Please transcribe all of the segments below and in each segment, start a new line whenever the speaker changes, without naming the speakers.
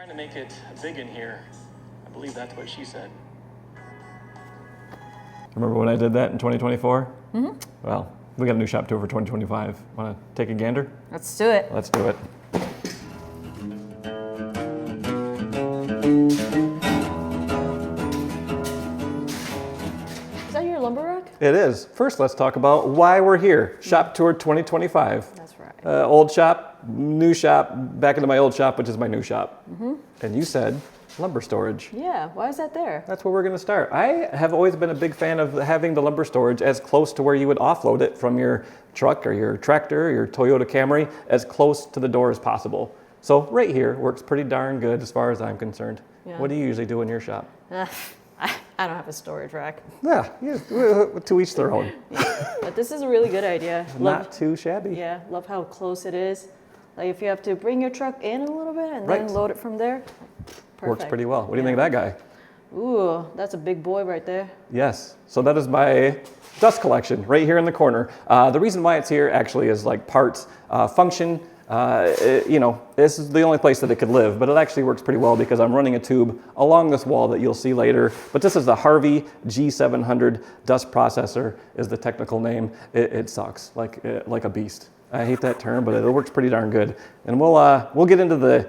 Trying to make it big in here. I believe that's what she said. Remember when I did that in 2024? Mm-hmm. Well, we got a new shop tour for 2025. Want to take a gander?
Let's do it.
Let's do it.
Is that your lumber rack?
It is. First, let's talk about why we're here. Shop tour 2025.
That's right.
Old shop, new shop, back into my old shop, which is my new shop. Mm-hmm. And you said lumber storage.
Yeah, why is that there?
That's where we're going to start. I have always been a big fan of having the lumber storage as close to where you would offload it from your truck or your tractor or your Toyota Camry, as close to the door as possible. So right here works pretty darn good as far as I'm concerned. Yeah. What do you usually do in your shop?
I don't have a storage rack.
Yeah, to each their own.
Yeah, but this is a really good idea.
Not too shabby.
Yeah, love how close it is. Like if you have to bring your truck in a little bit and then load it from there, perfect.
Works pretty well. What do you think of that guy?
Ooh, that's a big boy right there.
Yes, so that is my dust collection right here in the corner. The reason why it's here actually is like parts, function. This is the only place that it could live, but it actually works pretty well because I'm running a tube along this wall that you'll see later. But this is the Harvey G700 dust processor is the technical name. It sucks like a beast. I hate that term, but it works pretty darn good. And we'll get into the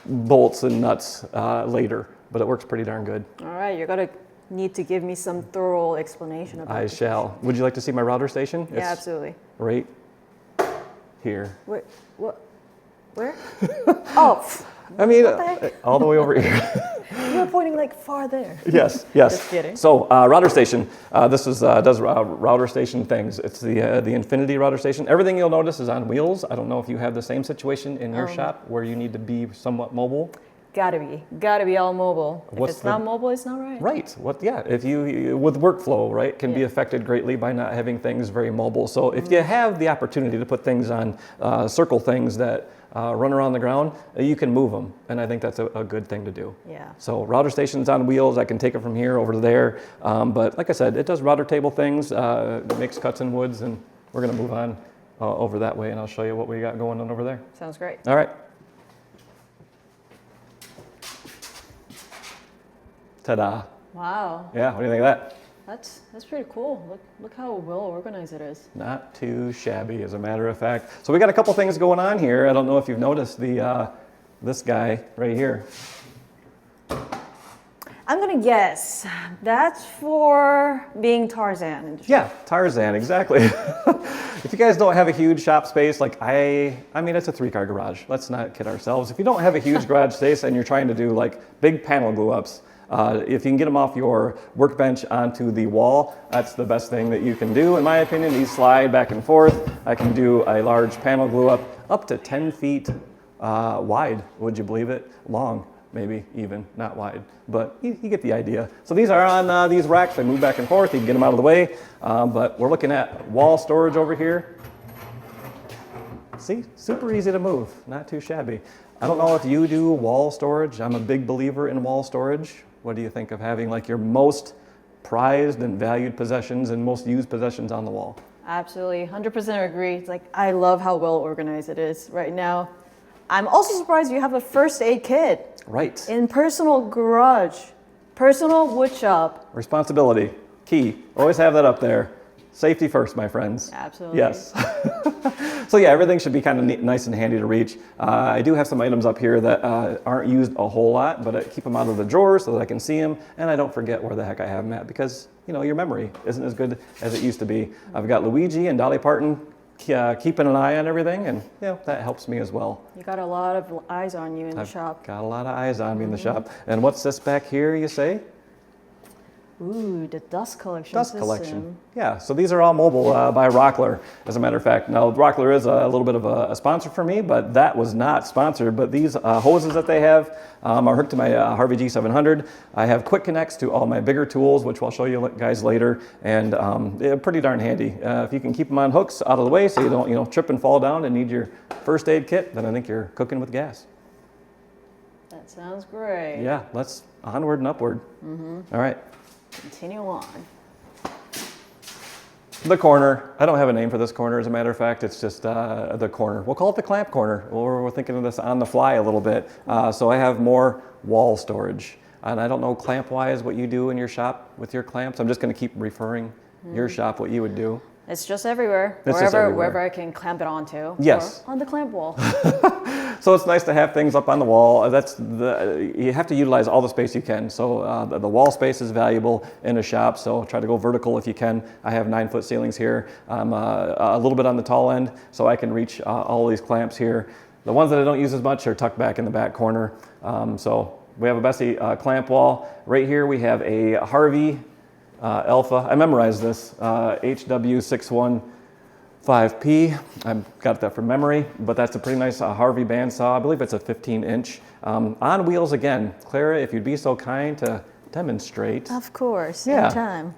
bolts and nuts later, but it works pretty darn good.
All right, you're gonna need to give me some thorough explanation about it.
I shall. Would you like to see my router station?
Yeah, absolutely.
Right here.
Wait, what? Where? Oh.
I mean, all the way over here.
You were pointing like far there.
Yes.
Just kidding.
So router station. This is does router station things. It's the Infinity router station. Everything you'll notice is on wheels. I don't know if you have the same situation in your shop where you need to be somewhat mobile.
Gotta be all mobile. If it's not mobile, it's not right.
Right. If you with workflow, right, can be affected greatly by not having things very mobile. So if you have the opportunity to put things on circle things that run around the ground, you can move them, and I think that's a good thing to do.
Yeah.
So router station's on wheels. I can take it from here over to there, but like I said, it does router table things, makes cuts in woods, and we're gonna move on over that way, and I'll show you what we got going on over there.
Sounds great.
All right. Ta-da.
Wow.
Yeah, what do you think of that?
That's pretty cool. Look how well organized it is.
Not too shabby, as a matter of fact. So we got a couple things going on here. I don't know if you've noticed this guy right here.
I'm gonna guess that's for being Tarzan.
Yeah, Tarzan, exactly. If you guys don't have a huge shop space, like I mean, it's a 3-car garage. Let's not kid ourselves. If you don't have a huge garage space and you're trying to do like big panel glue ups, if you can get them off your workbench onto the wall, that's the best thing that you can do. In my opinion, these slide back and forth. I can do a large panel glue up to 10 feet wide, would you believe it? Long, maybe even, not wide, but you get the idea. So these are on these racks. They move back and forth. You can get them out of the way, but we're looking at wall storage over here. See, super easy to move, not too shabby. I don't know if you do wall storage. I'm a big believer in wall storage. What do you think of having like your most prized and valued possessions and most used possessions on the wall?
Absolutely, 100% agree. It's like, I love how well organized it is right now. I'm also surprised you have a first aid kit.
Right.
In personal garage, personal woodshop.
Responsibility, key. Always have that up there. Safety first, my friends.
Absolutely.
Yes. So yeah, everything should be kind of nice and handy to reach. I do have some items up here that aren't used a whole lot, but I keep them out of the drawer so that I can see them, and I don't forget where the heck I have them at, because your memory isn't as good as it used to be. I've got Luigi and Dolly Parton keeping an eye on everything, and that helps me as well.
You got a lot of eyes on you in the shop.
Got a lot of eyes on me in the shop. And what's this back here, you say?
Ooh, the dust collection
Dust collection. Yeah, so these are all mobile by Rockler, as a matter of fact. Now, Rockler is a little bit of a sponsor for me, but that was not sponsored. But these hoses that they have are hooked to my Harvey G700. I have quick connects to all my bigger tools, which I'll show you guys later, and they're pretty darn handy. If you can keep them on hooks out of the way so you don't trip and fall down and need your first aid kit, then I think you're cooking with gas.
That sounds great.
Yeah, let's onward and upward. Mm-hmm. All right.
Continue on.
The corner. I don't have a name for this corner, as a matter of fact. It's just the corner. We'll call it the clamp corner. We're thinking of this on the fly a little bit. So I have more wall storage. And I don't know clamp-wise what you do in your shop with your clamps. I'm just going to keep referring your shop, what you would do.
It's just everywhere.
It's just everywhere.
Wherever I can clamp it onto.
Yes.
Or on the clamp wall.
So it's nice to have things up on the wall. You have to utilize all the space you can. So the wall space is valuable in a shop. So try to go vertical if you can. I have 9-foot ceilings here. I'm a little bit on the tall end, so I can reach all these clamps here. The ones that I don't use as much are tucked back in the back corner. So we have a Bessie clamp wall. Right here we have a Harvey Alpha. I memorized this, HW615P. I've got that from memory, but that's a pretty nice Harvey bandsaw. I believe it's a 15-inch. On wheels again. Clara, if you'd be so kind to demonstrate.
Of course,
Yeah.
anytime.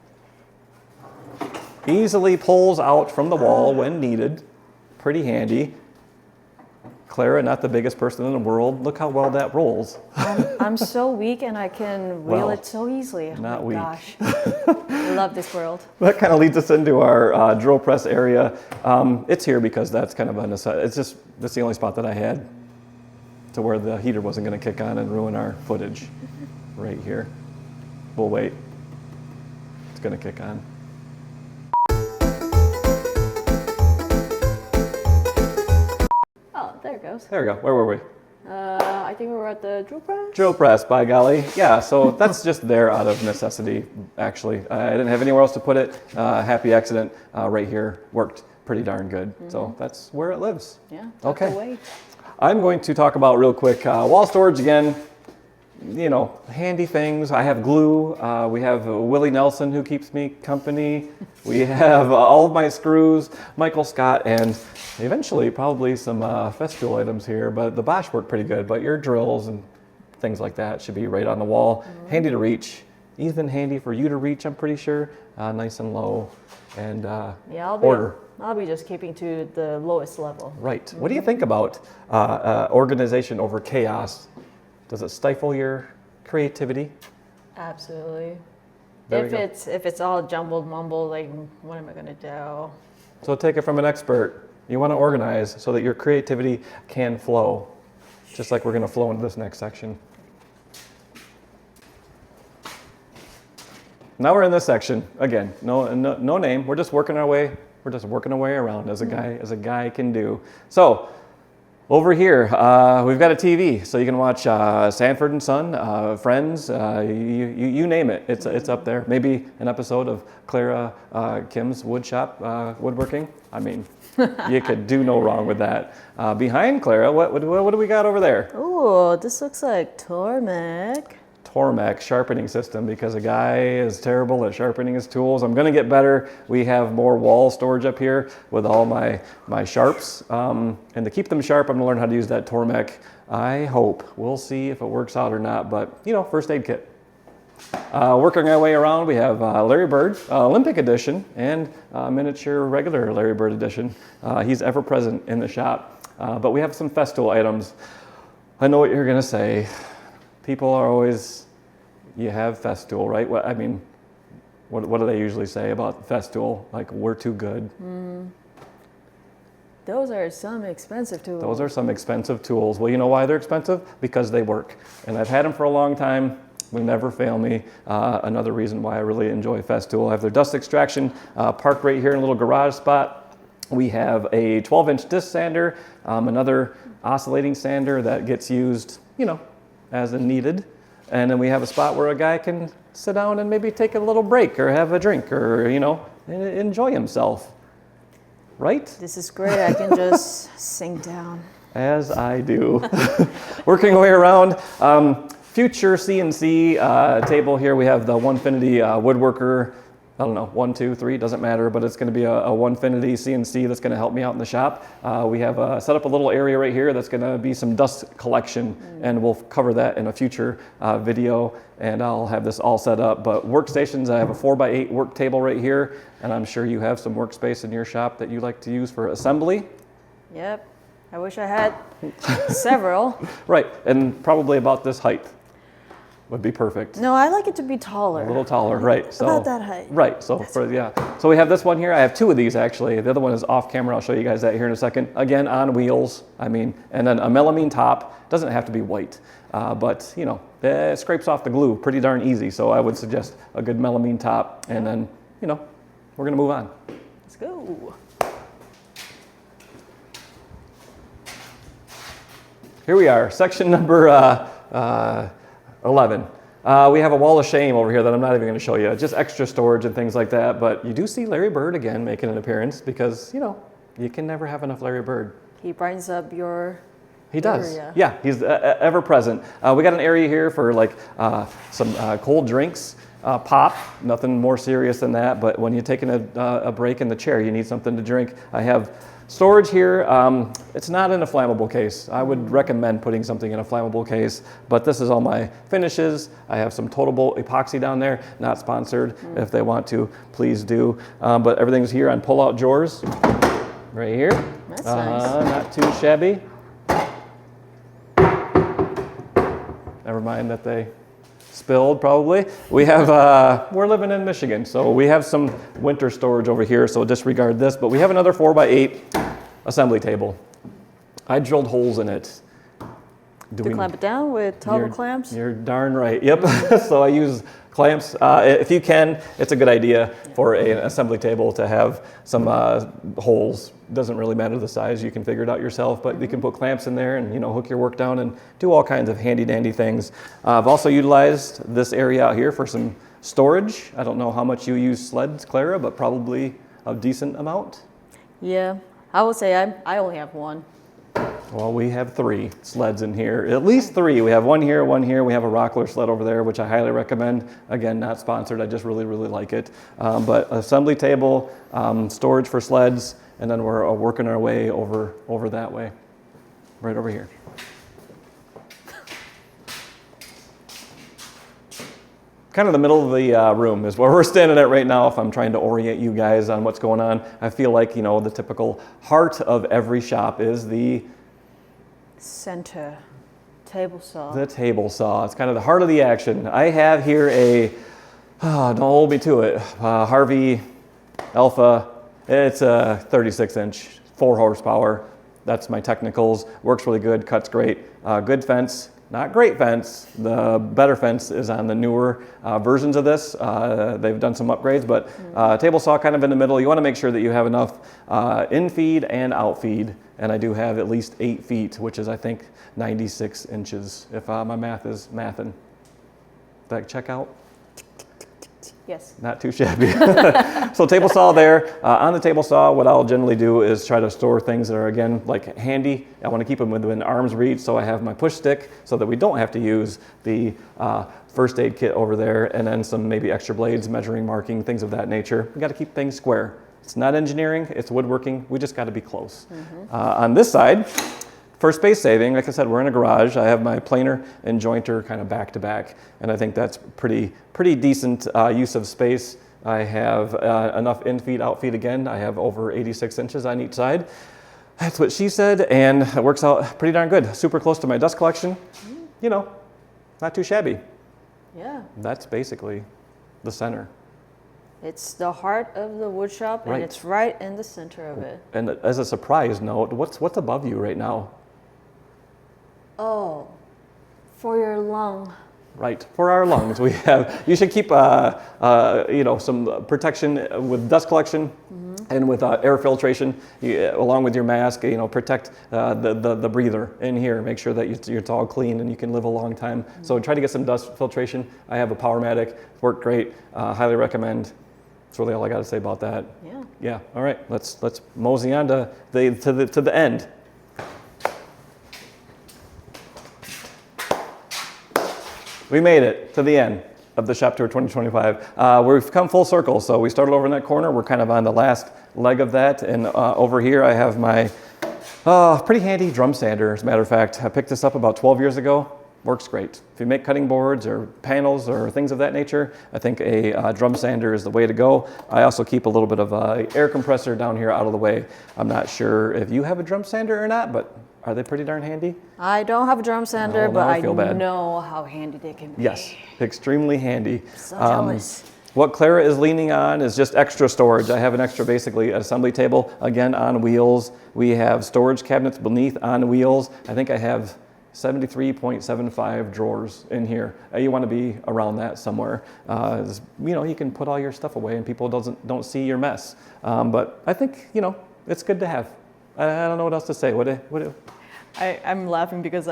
Easily pulls out from the wall when needed. Pretty handy. Clara, not the biggest person in the world. Look how well that rolls.
I'm so weak and I can wheel
Well,
it so easily. Oh
not
my
weak.
gosh. I love this world.
That kind of leads us into our drill press area. It's here because that's kind of a necessity. That's the only spot that I had to where the heater wasn't going to kick on and ruin our footage. Right here. We'll wait. It's going to kick on.
Oh, there it goes.
There we go. Where were we?
I think we were at the drill press.
Drill press, by golly. Yeah, so that's just there out of necessity, actually. I didn't have anywhere else to put it. Happy accident right here worked pretty darn good. So that's where it lives.
Yeah.
Okay.
Away.
I'm going to talk about real quick wall storage again. You know, handy things. I have glue. We have Willie Nelson who keeps me company. We have all of my screws, Michael Scott, and eventually probably some Festool items here. But the Bosch work pretty good. But your drills and things like that should be right on the wall. Handy to reach. Even handy for you to reach, I'm pretty sure. Nice and low. And
Yeah,
order.
I'll be just keeping to the lowest level.
Right. What do you think about organization over chaos? Does it stifle your creativity?
Absolutely.
There we
If
go.
it's all jumbled mumbled, like what am I gonna do?
So take it from an expert. You want to organize so that your creativity can flow, just like we're going to flow into this next section. Now we're in this section again. No name. We're just working our way. We're just working our way around as a guy can do. So over here we've got a TV, so you can watch Sanford and Son, Friends, you name it. It's up there. Maybe an episode of Clara Kim's Woodshop woodworking. I mean, you could do no wrong with that. Behind Clara, what do we got over there?
Ooh, this looks like Tormek.
Tormek sharpening system, because a guy is terrible at sharpening his tools. I'm gonna get better. We have more wall storage up here with all my sharps. And to keep them sharp, I'm gonna learn how to use that Tormek. I hope. We'll see if it works out or not, but you know, first aid kit. Working our way around, we have Larry Bird, Olympic edition, and miniature regular Larry Bird edition. He's ever present in the shop. But we have some Festool items. I know what you're gonna say. People are always, you have Festool, right? What do they usually say about Festool? Like, we're too good.
Those are some expensive tools.
Those are some expensive tools. Well, you know why they're expensive? Because they work. And I've had them for a long time. They never fail me. Another reason why I really enjoy Festool. I have their dust extraction parked right here in a little garage spot. We have a 12-inch disc sander, another oscillating sander that gets used, you know, as needed. And then we have a spot where a guy can sit down and maybe take a little break or have a drink or, you know, enjoy himself. Right?
This is great. I can just sink down.
As I do. Working our way around. Future CNC table here. We have the Onefinity Woodworker. I don't know, 1, 2, 3, doesn't matter, but it's going to be a Onefinity CNC that's going to help me out in the shop. We have set up a little area right here that's going to be some dust collection, and we'll cover that in a future video, and I'll have this all set up. But workstations, I have a 4x8 work table right here, and I'm sure you have some workspace in your shop that you like to use for assembly.
Yep. I wish I had several.
Right, and probably about this height. would be perfect.
No, I like it to be taller.
A little taller, right? So
about that height.
Right. So So we have this one here. I have two of these actually. The other one is off camera. I'll show you guys that here in a second. Again, on wheels. I mean, and then a melamine top. Doesn't have to be white, but you know, it scrapes off the glue pretty darn easy. So I would suggest a good melamine top, and then you know, we're gonna move on.
Let's go.
Here we are, section number 11. We have a wall of shame over here that I'm not even going to show you. Just extra storage and things like that. But you do see Larry Bird again making an appearance because, you know, you can never have enough Larry Bird.
He brightens up your
He does.
area.
Yeah, he's ever present. We got an area here for like some cold drinks. Pop, nothing more serious than that. But when you're taking a break in the chair, you need something to drink. I have storage here. It's not in a flammable case. I would recommend putting something in a flammable case, but this is all my finishes. I have some Totable epoxy down there, not sponsored. If they want to, please do. But everything's here on pull-out drawers, right here.
That's nice.
Not too shabby. Never mind that they spilled probably. We have, we're living in Michigan, so we have some winter storage over here, so disregard this, but we have another 4x8 assembly table. I drilled holes in it.
To clamp it down with toggle clamps?
You're darn right, yep. So I use clamps. If you can, it's a good idea for an assembly table to have some holes. Doesn't really matter the size, you can figure it out yourself, but you can put clamps in there and, you know, hook your work down and do all kinds of handy dandy things. I've also utilized this area out here for some storage. I don't know how much you use sleds, Clara, but probably a decent amount.
Yeah, I would say I only have one.
Well, we have 3 sleds in here, at least 3. We have one here, one here. We have a Rockler sled over there, which I highly recommend. Again, not sponsored. I just really, really like it. But assembly table, storage for sleds, and then we're working our way over that way, right over here. Kind of the middle of the room is where we're standing at right now if I'm trying to orient you guys on what's going on. I feel like, you know, the typical heart of every shop is the
center table saw.
The table saw. It's kind of the heart of the action. I have here a, don't hold me to it, Harvey Alpha. It's a 36-inch, 4 horsepower. That's my technicals. Works really good, cuts great. Good fence. Not great fence. The better fence is on the newer versions of this. They've done some upgrades, but table saw kind of in the middle. You want to make sure that you have enough in-feed and out-feed. And I do have at least 8 feet, which is, I think, 96 inches, if my math is mathin'. Did that check out?
Yes.
Not too shabby. So table saw there. On the table saw, what I'll generally do is try to store things that are, again, like handy. I want to keep them within arm's reach, so I have my push stick so that we don't have to use the first aid kit over there, and then some maybe extra blades, measuring, marking, things of that nature. We got to keep things square. It's not engineering, it's woodworking. We just got to be close. On this side, for space saving, like I said, we're in a garage. I have my planer and jointer kind of back to back, and I think that's pretty decent use of space. I have enough in-feed, out-feed again. I have over 86 inches on each side. That's what she said, and it works out pretty darn good. Super close to my dust collection. You know, not too shabby.
Yeah.
That's basically the center.
It's the heart of the woodshop,
Right.
and it's right in the center of it.
And as a surprise note, what's above you right now?
Oh, for your lung.
Right, for our lungs, we have. You should keep, you know, some protection with dust collection and with air filtration, along with your mask. You know, protect the breather in here. Make sure that it's all clean and you can live a long time. So try to get some dust filtration. I have a Powermatic. It's worked great. Highly recommend. That's really all I got to say about that.
Yeah.
Yeah. All right. Let's mosey on to the end. We made it to the end of the Shop Tour 2025. We've come full circle, so we started over in that corner. We're kind of on the last leg of that, and over here I have my pretty handy drum sander. As a matter of fact, I picked this up about 12 years ago. Works great. If you make cutting boards or panels or things of that nature, I think a drum sander is the way to go. I also keep a little bit of air compressor down here out of the way. I'm not sure if you have a drum sander or not, but Are they pretty darn handy?
I don't have a drum sander,
Oh,
but
now I
I
feel bad.
know how handy they can be.
Yes, extremely handy.
So jealous.
What Clara is leaning on is just extra storage. I have an extra, basically, assembly table, again, on wheels. We have storage cabinets beneath on wheels. I think I have 73.75 drawers in here. You want to be around that somewhere. You can put all your stuff away and people don't see your mess. But I think, it's good to have. I don't know what else to say.
I'm laughing because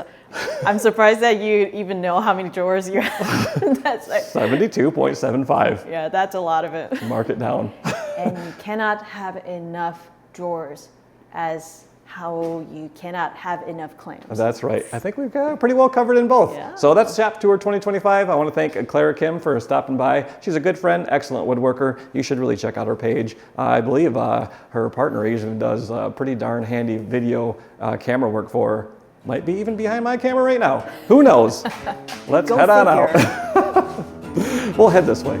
I'm surprised that you even know how many drawers you have. That's like
72.75.
Yeah, that's a lot of it.
Mark it down.
And you cannot have enough drawers as how you cannot have enough clams.
That's right. I think we've got it pretty well covered in both.
Yeah.
So that's Shop Tour 2025. I want to thank Clara Kim for stopping by. She's a good friend, excellent woodworker. You should really check out her page. I believe her partner even does pretty darn handy video camera work for her. Might be even behind my camera right now. Who knows? Let's head on out. We'll head this way.